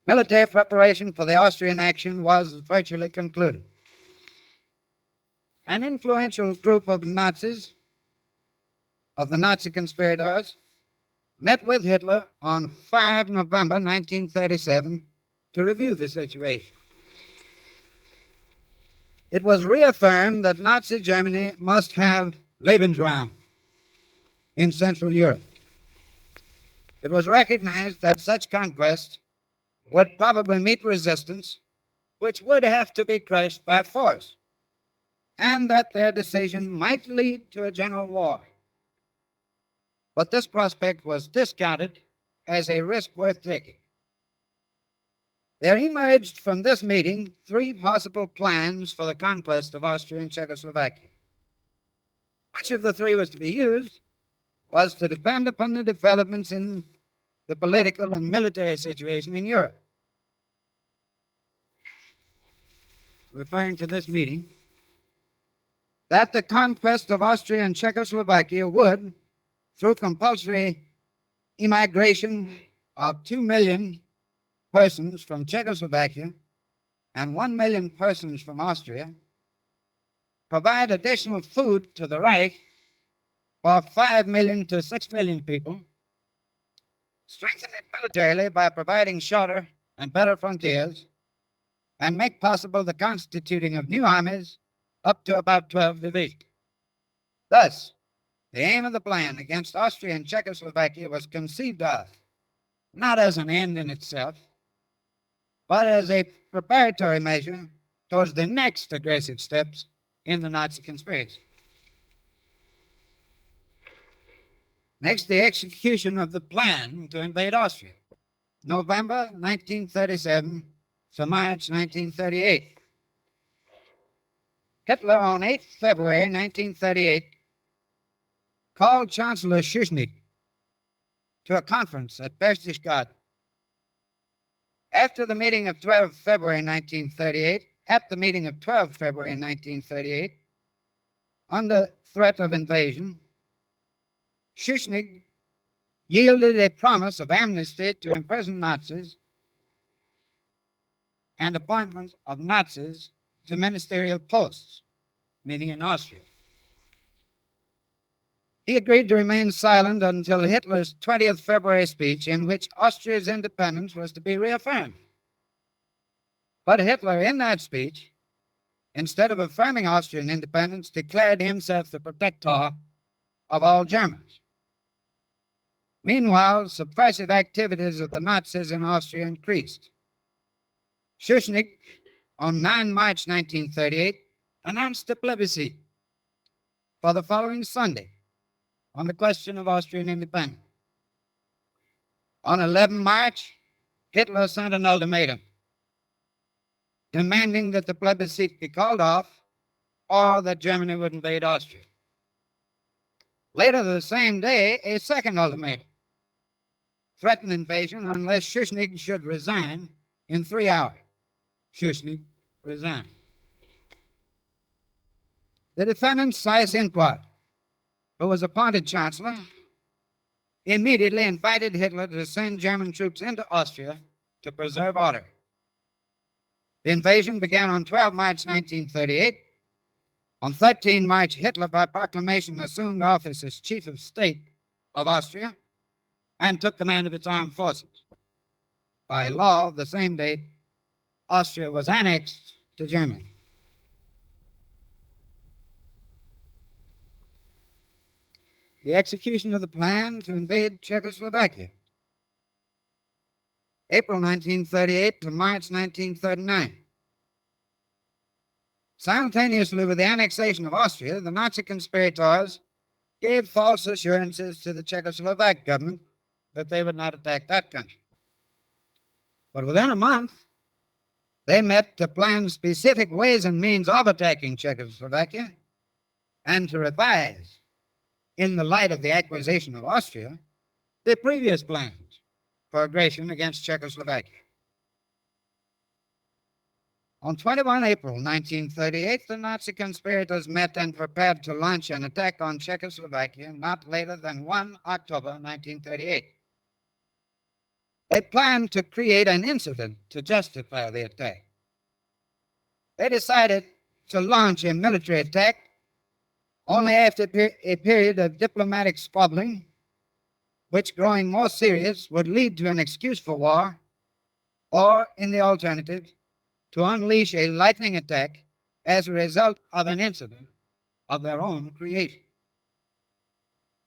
Military preparation for the Austrian action was virtually concluded. An influential group of Nazis, of the Nazi conspirators, met with Hitler on 5 November 1937 to review the situation. It was reaffirmed that Nazi Germany must have Lebensraum in Central Europe. It was recognized that such conquest would probably meet resistance, which would have to be crushed by force, and that their decision might lead to a general war. But this prospect was discounted as a risk worth taking. There emerged from this meeting three possible plans for the conquest of Austria and Czechoslovakia. Which of the three was to be used was to depend upon the developments in the political and military situation in Europe. Referring to this meeting, that the conquest of Austria and Czechoslovakia would, through compulsory immigration of 2 million persons from Czechoslovakia and 1 million persons from Austria, provide additional food to the Reich for 5 million to 6 million people, strengthen it militarily by providing shorter and better frontiers, and make possible the constituting of new armies up to about 12 divisions. Thus, the aim of the plan against Austria and Czechoslovakia was conceived of not as an end in itself, but as a preparatory measure towards the next aggressive steps in the Nazi conspiracy. Next, the execution of the plan to invade Austria, November 1937 to March 1938. Hitler on 8 February 1938 called Chancellor Schuschnigg to a conference at Berchtesgaden. After the meeting of 12 February 1938, at the meeting of 12 February 1938, under threat of invasion, Schuschnigg yielded a promise of amnesty to imprisoned Nazis and appointment of Nazis to ministerial posts, meaning in Austria. He agreed to remain silent until Hitler's 20th February speech, in which Austria's independence was to be reaffirmed. But Hitler, in that speech, instead of affirming Austrian independence, declared himself the protector of all Germans. Meanwhile, suppressive activities of the Nazis in Austria increased. Schuschnigg, on 9 March 1938, announced a plebiscite for the following Sunday on the question of Austrian independence. On 11 March, Hitler sent an ultimatum demanding that the plebiscite be called off or that Germany would invade Austria. Later the same day, a second ultimatum threatened invasion unless Schuschnigg should resign in 3 hours. Schuschnigg resigned. The defendant, Seyss-Inquart, who was appointed chancellor, immediately invited Hitler to send German troops into Austria to preserve order. The invasion began on 12 March 1938. On 13 March, Hitler, by proclamation, assumed office as chief of state of Austria and took command of its armed forces. By law, the same date, Austria was annexed to Germany. The execution of the plan to invade Czechoslovakia, April 1938 to March 1939. Simultaneously with the annexation of Austria, the Nazi conspirators gave false assurances to the Czechoslovak government that they would not attack that country. But within a month, they met to plan specific ways and means of attacking Czechoslovakia and to revise, in the light of the acquisition of Austria, the previous plans for aggression against Czechoslovakia. On 21 April 1938, the Nazi conspirators met and prepared to launch an attack on Czechoslovakia not later than 1 October 1938. They planned to create an incident to justify the attack. They decided to launch a military attack only after a period of diplomatic squabbling, which, growing more serious, would lead to an excuse for war, or, in the alternative, to unleash a lightning attack as a result of an incident of their own creation.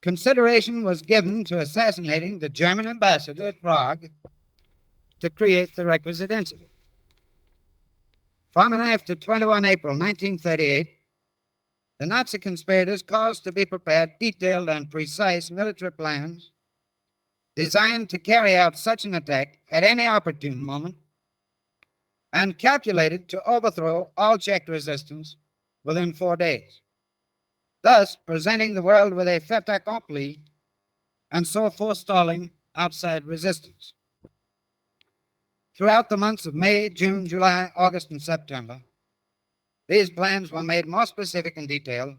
Consideration was given to assassinating the German ambassador at Prague to create the requisite incident. From and after 21 April 1938, the Nazi conspirators caused to be prepared detailed and precise military plans designed to carry out such an attack at any opportune moment and calculated to overthrow all Czech resistance within 4 days, thus presenting the world with a fait accompli and so forestalling outside resistance. Throughout the months of May, June, July, August, and September, these plans were made more specific and detailed,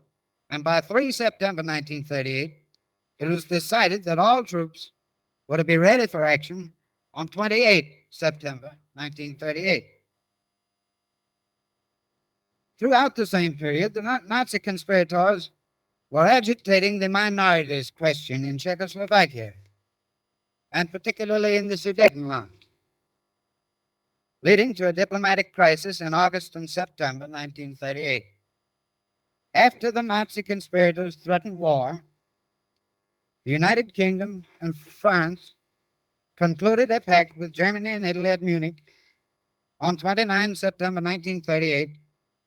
and by 3 September 1938, it was decided that all troops were to be ready for action on 28 September 1938. Throughout the same period, the Nazi conspirators were agitating the minorities question in Czechoslovakia, and particularly in the Sudetenland, leading to a diplomatic crisis in August and September 1938. After the Nazi conspirators threatened war, the United Kingdom and France concluded a pact with Germany and Italy at Munich on 29 September 1938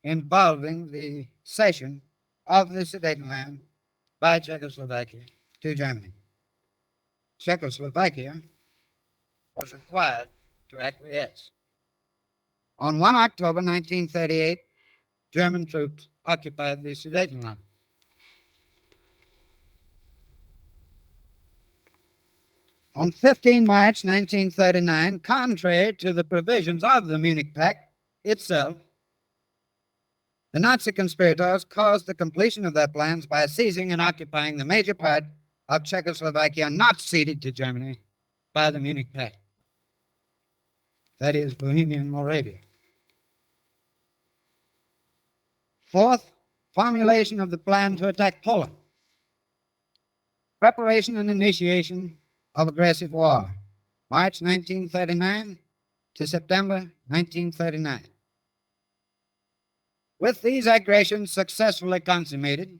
involving the cession of the Sudetenland by Czechoslovakia to Germany. Czechoslovakia was required to acquiesce. On 1 October 1938, German troops occupied the Sudetenland. On 15 March 1939, contrary to the provisions of the Munich Pact itself, the Nazi conspirators caused the completion of their plans by seizing and occupying the major part of Czechoslovakia not ceded to Germany by the Munich Pact. That is Bohemia and Moravia. Fourth, formulation of the plan to attack Poland. Preparation and initiation of aggressive war, March 1939 to September 1939. With these aggressions successfully consummated,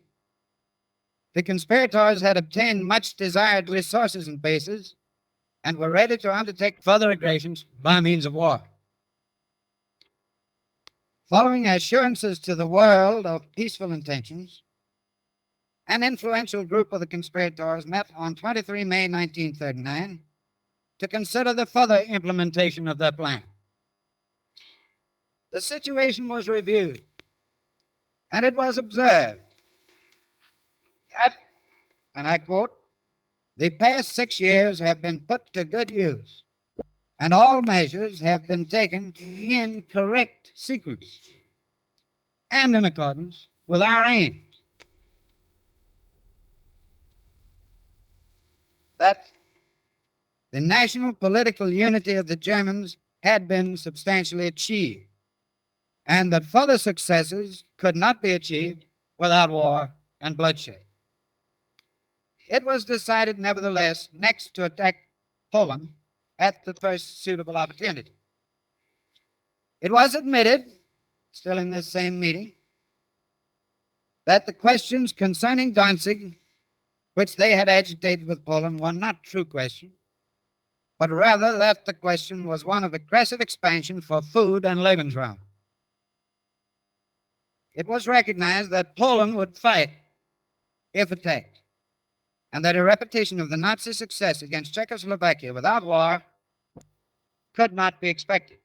the conspirators had obtained much desired resources and bases and were ready to undertake further aggressions by means of war. Following assurances to the world of peaceful intentions, an influential group of the conspirators met on 23 May 1939 to consider the further implementation of their plan. The situation was reviewed, and it was observed that, and I quote, "The past 6 years have been put to good use, and all measures have been taken in correct sequence and in accordance with our aims." That the national political unity of the Germans had been substantially achieved, and that further successes could not be achieved without war and bloodshed. It was decided, nevertheless, next to attack Poland at the first suitable opportunity. It was admitted, still in this same meeting, that the questions concerning Danzig, which they had agitated with Poland, were not true questions, but rather that the question was one of aggressive expansion for food and Lebensraum. It was recognized that Poland would fight if attacked, and that a repetition of the Nazi success against Czechoslovakia without war could not be expected.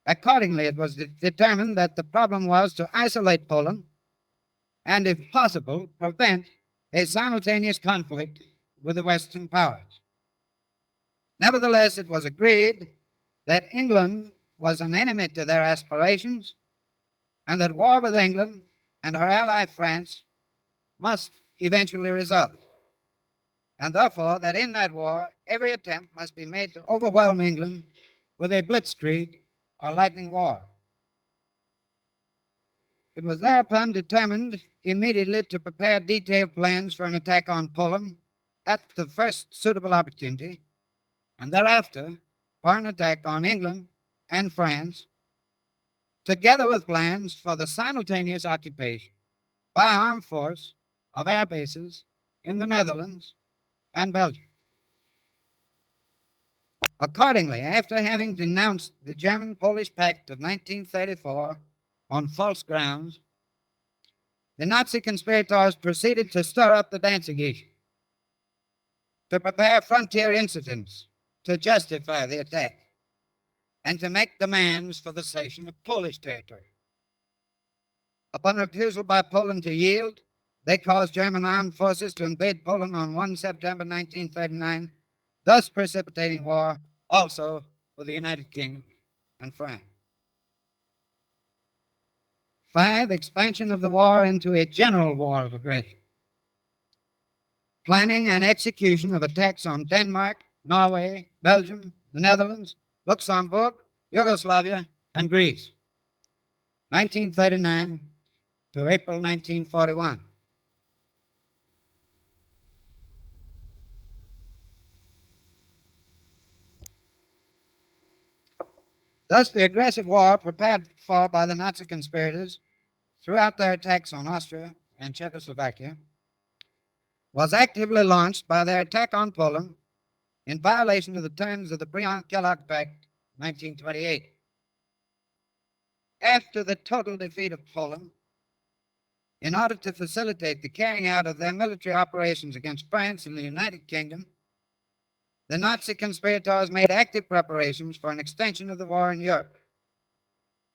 Accordingly, it was determined that the problem was to isolate Poland and, if possible, prevent a simultaneous conflict with the Western powers. Nevertheless, it was agreed that England was an enemy to their aspirations, and that war with England and her ally France must eventually result, and therefore that in that war every attempt must be made to overwhelm England with a blitzkrieg or lightning war. It was thereupon determined immediately to prepare detailed plans for an attack on Poland at the first suitable opportunity, and thereafter for an attack on England and France, together with plans for the simultaneous occupation by armed force of air bases in the Netherlands and Belgium. Accordingly, after having denounced the German-Polish Pact of 1934 on false grounds, the Nazi conspirators proceeded to stir up the Danzig issue, to prepare frontier incidents to justify the attack, and to make demands for the cession of Polish territory. Upon refusal by Poland to yield, they caused German armed forces to invade Poland on 1 September 1939, thus precipitating war also with the United Kingdom and France. 5. Expansion of the war into a general war of aggression. Planning and execution of attacks on Denmark, Norway, Belgium, the Netherlands, Luxembourg, Yugoslavia, and Greece. 1939 to April 1941. Thus, the aggressive war prepared for by the Nazi conspirators throughout their attacks on Austria and Czechoslovakia was actively launched by their attack on Poland in violation of the terms of the Pre-Anklagepunkt Pact 1928. After the total defeat of Poland, in order to facilitate the carrying out of their military operations against France and the United Kingdom, the Nazi conspirators made active preparations for an extension of the war in Europe.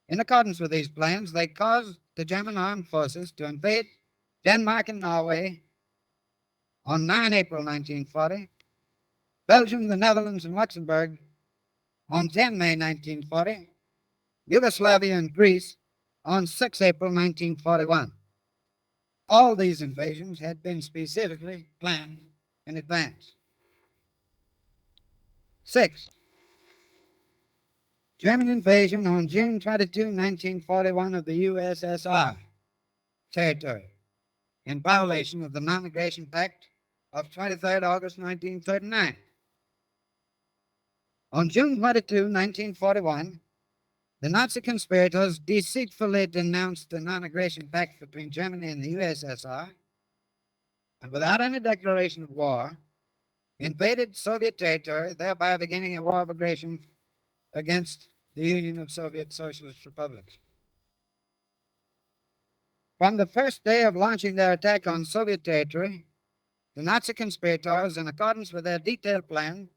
In accordance with these plans, they caused the German armed forces to invade Denmark and Norway on 9 April 1940, Belgium, the Netherlands, and Luxembourg on 10 May 1940, Yugoslavia and Greece on 6 April 1941. All these invasions had been specifically planned in advance. 6. German invasion on June 22, 1941 of the USSR territory in violation of the Non-Aggression Pact of 23 August 1939. On June 22, 1941, the Nazi conspirators deceitfully denounced the Non-Aggression Pact between Germany and the USSR, and without any declaration of war, invaded Soviet territory, thereby beginning a war of aggression against the Union of Soviet Socialist Republics. From the first day of launching their attack on Soviet territory, the Nazi conspirators, in accordance with their detailed plan,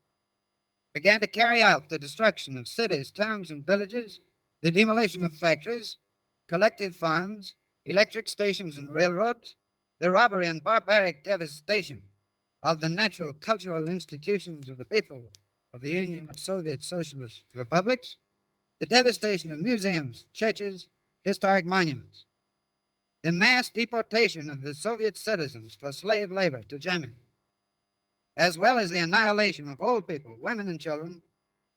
began to carry out the destruction of cities, towns, and villages, the demolition of factories, collective farms, electric stations and railroads, the robbery and barbaric devastation of the natural cultural institutions of the people of the Union of Soviet Socialist Republics, the devastation of museums, churches, historic monuments, the mass deportation of the Soviet citizens for slave labor to Germany, as well as the annihilation of old people, women, and children,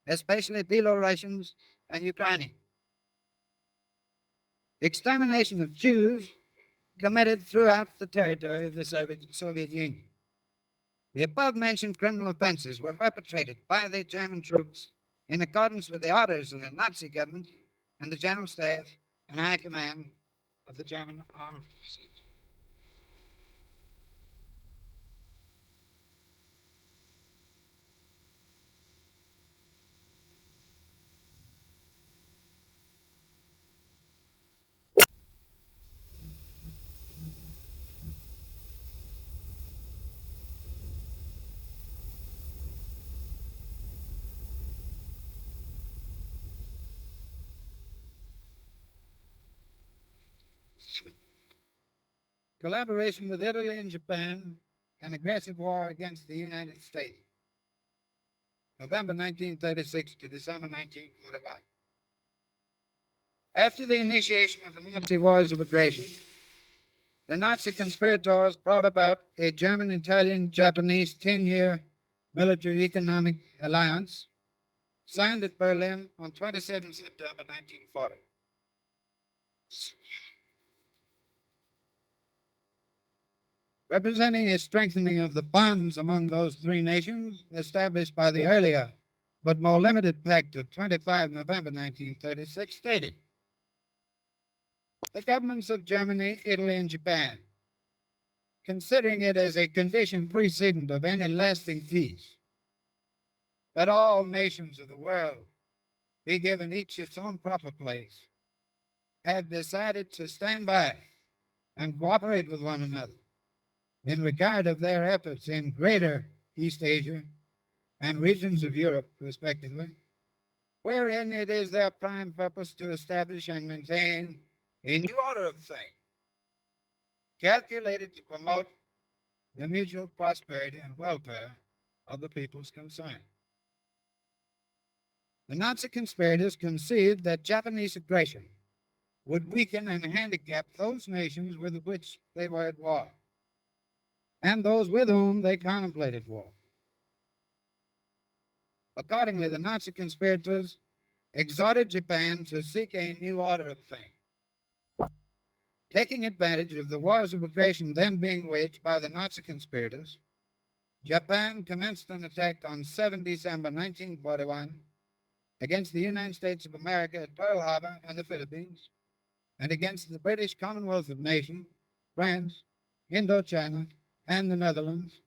especially Belarusians and Ukrainians. The extermination of Jews committed throughout the territory of the Soviet Union. The above-mentioned criminal offenses were perpetrated by the German troops in accordance with the orders of the Nazi government and the General Staff and High Command of the German Armed Forces. Collaboration with Italy and Japan, an aggressive war against the United States. November 1936 to December 1945. After the initiation of the Nazi wars of aggression, the Nazi conspirators brought about a German, Italian, Japanese 10-year Military Economic Alliance, signed at Berlin on 27 September 1940. Representing a strengthening of the bonds among those three nations established by the earlier but more limited Pact of 25 November 1936, stated, the governments of Germany, Italy, and Japan, considering it as a condition precedent of any lasting peace, that all nations of the world be given each its own proper place, have decided to stand by and cooperate with one another in regard of their efforts in Greater East Asia and regions of Europe, respectively, wherein it is their prime purpose to establish and maintain a new order of things, calculated to promote the mutual prosperity and welfare of the peoples concerned. The Nazi conspirators conceived that Japanese aggression would weaken and handicap those nations with which they were at war, and those with whom they contemplated war. Accordingly, the Nazi conspirators exhorted Japan to seek a new order of things. Taking advantage of the wars of aggression then being waged by the Nazi conspirators, Japan commenced an attack on 7 December 1941 against the United States of America at Pearl Harbor and the Philippines, and against the British Commonwealth of Nations, France, Indochina, and the Netherlands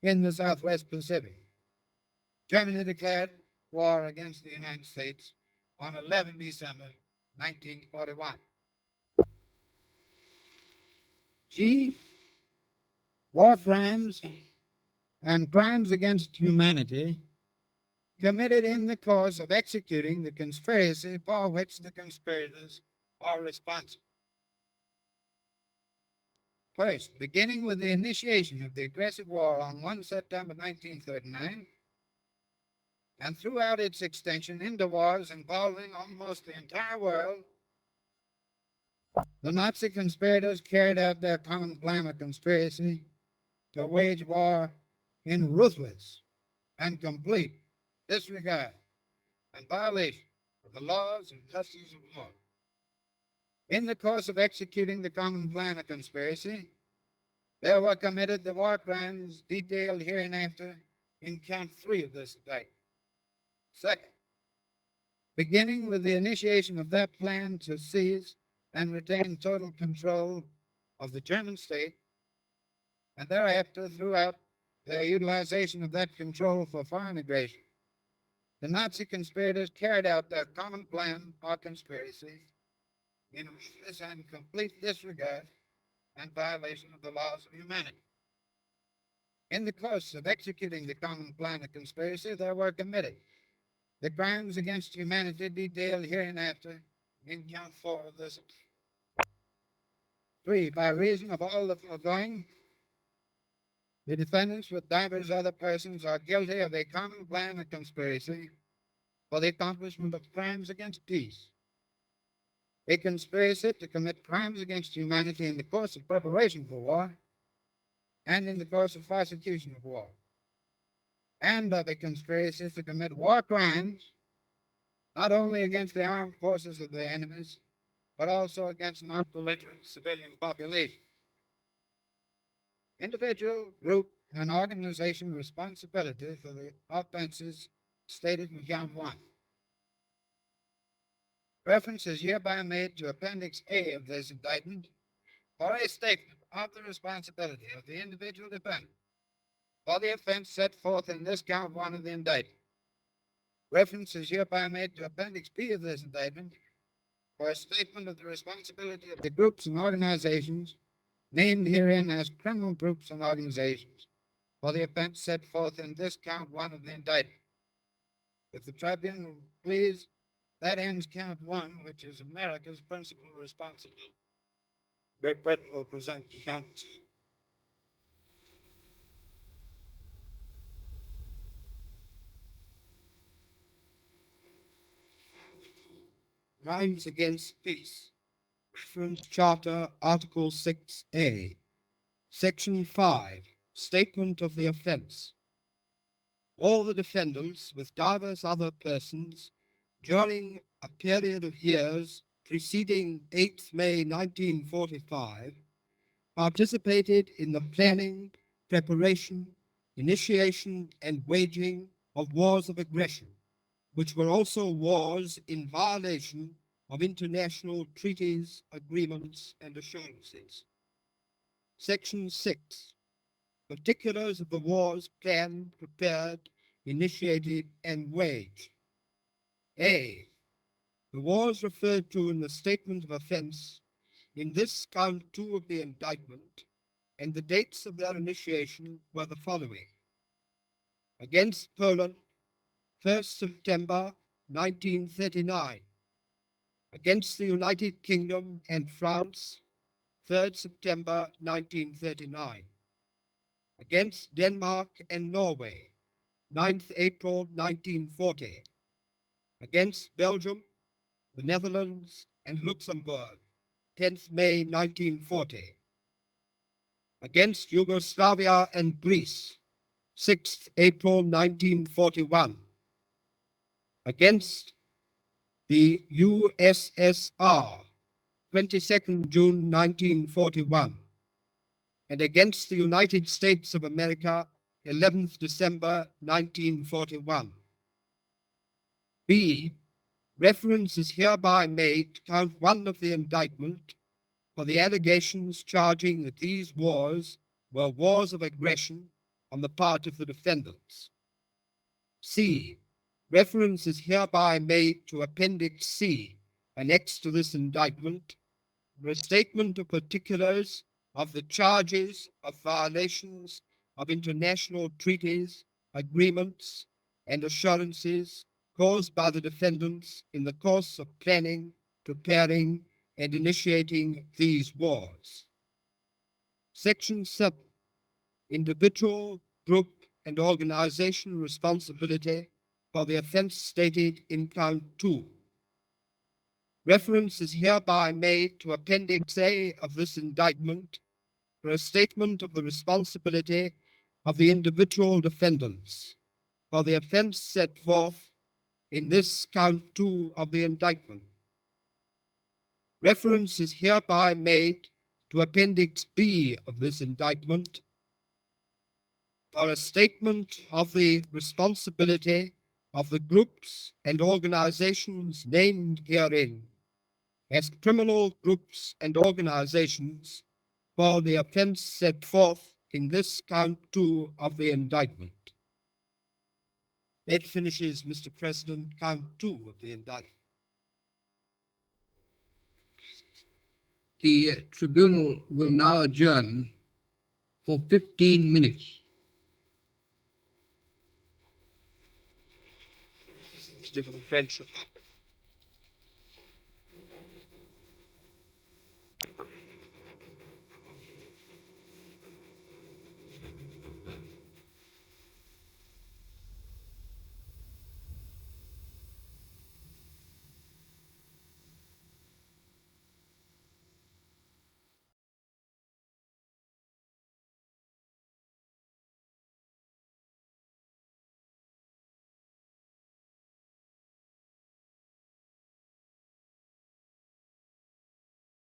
in the Southwest Pacific. Germany declared war against the United States on 11 December 1941. G. War crimes and crimes against humanity committed in the course of executing the conspiracy for which the conspirators are responsible. First, beginning with the initiation of the aggressive war on 1 September 1939, and throughout its extension into wars involving almost the entire world, the Nazi conspirators carried out their common plan of conspiracy to wage war in ruthless and complete disregard and violation of the laws and customs of war. In the course of executing the common plan of conspiracy, there were committed the war crimes detailed hereinafter in count 3 of this indictment. Second, beginning with the initiation of that plan to seize and retain total control of the German state, and thereafter throughout their utilization of that control for foreign aggression, the Nazi conspirators carried out their common plan or conspiracy in ruthless and complete disregard and violation of the laws of humanity. In the course of executing the common plan of conspiracy, there were committed the crimes against humanity detailed hereinafter in count 4 of this. 3. By reason of all the foregoing, the defendants with divers other persons are guilty of a common plan of conspiracy for the accomplishment of crimes against peace, a conspiracy to commit crimes against humanity in the course of preparation for war and in the course of prosecution of war, and of a conspiracy to commit war crimes not only against the armed forces of the enemies, but also against non-belligerent civilian population. Individual, group, and organization responsibility for the offenses stated in count 1. Reference is hereby made to Appendix A of this indictment for a statement of the responsibility of the individual defendant for the offense set forth in this count 1 of the indictment. Reference is hereby made to Appendix B of this indictment for a statement of the responsibility of the groups and organizations named herein as criminal groups and organizations for the offense set forth in this count 1 of the indictment. If the tribunal please, that ends count 1, which is America's principal responsibility. Great Britain will present count 2. Crimes against peace. Reference Charter, Article 6A, Section 5, Statement of the Offense. all the defendants with divers other persons during a period of years preceding 8th May 1945 participated in the planning, preparation, initiation, and waging of wars of aggression, which were also wars in violation of international treaties, agreements, and assurances. Section 6. Particulars of the wars planned, prepared, initiated, and waged. A. The wars referred to in the statement of offense in this count 2 of the indictment, and the dates of their initiation were the following. Against Poland, 1st September 1939. Against the United Kingdom and France, 3rd September 1939. Against Denmark and Norway, 9th April 1940. Against Belgium, the Netherlands, and Luxembourg, 10th May 1940. Against Yugoslavia and Greece, 6th April 1941. Against the USSR, 22nd June 1941. And against the United States of America, 11th December 1941. B. Reference is hereby made to count 1 of the indictment for the allegations charging that these wars were wars of aggression on the part of the defendants. C. Reference is hereby made to Appendix C, annexed to this indictment, for a statement of particulars of the charges of violations of international treaties, agreements, and assurances caused by the defendants in the course of planning, preparing, and initiating these wars. Section 7. Individual, group, and organization responsibility for the offense stated in count 2. Reference is hereby made to Appendix A of this indictment for a statement of the responsibility of the individual defendants for the offense set forth in this count 2 of the indictment. Reference is hereby made to Appendix B of this indictment for a statement of the responsibility of the groups and organizations named herein as criminal groups and organizations for the offense set forth in this count 2 of the indictment. That finishes, Mr. President, count 2 of the indictment. The tribunal will now adjourn for 15 minutes. Mr. French.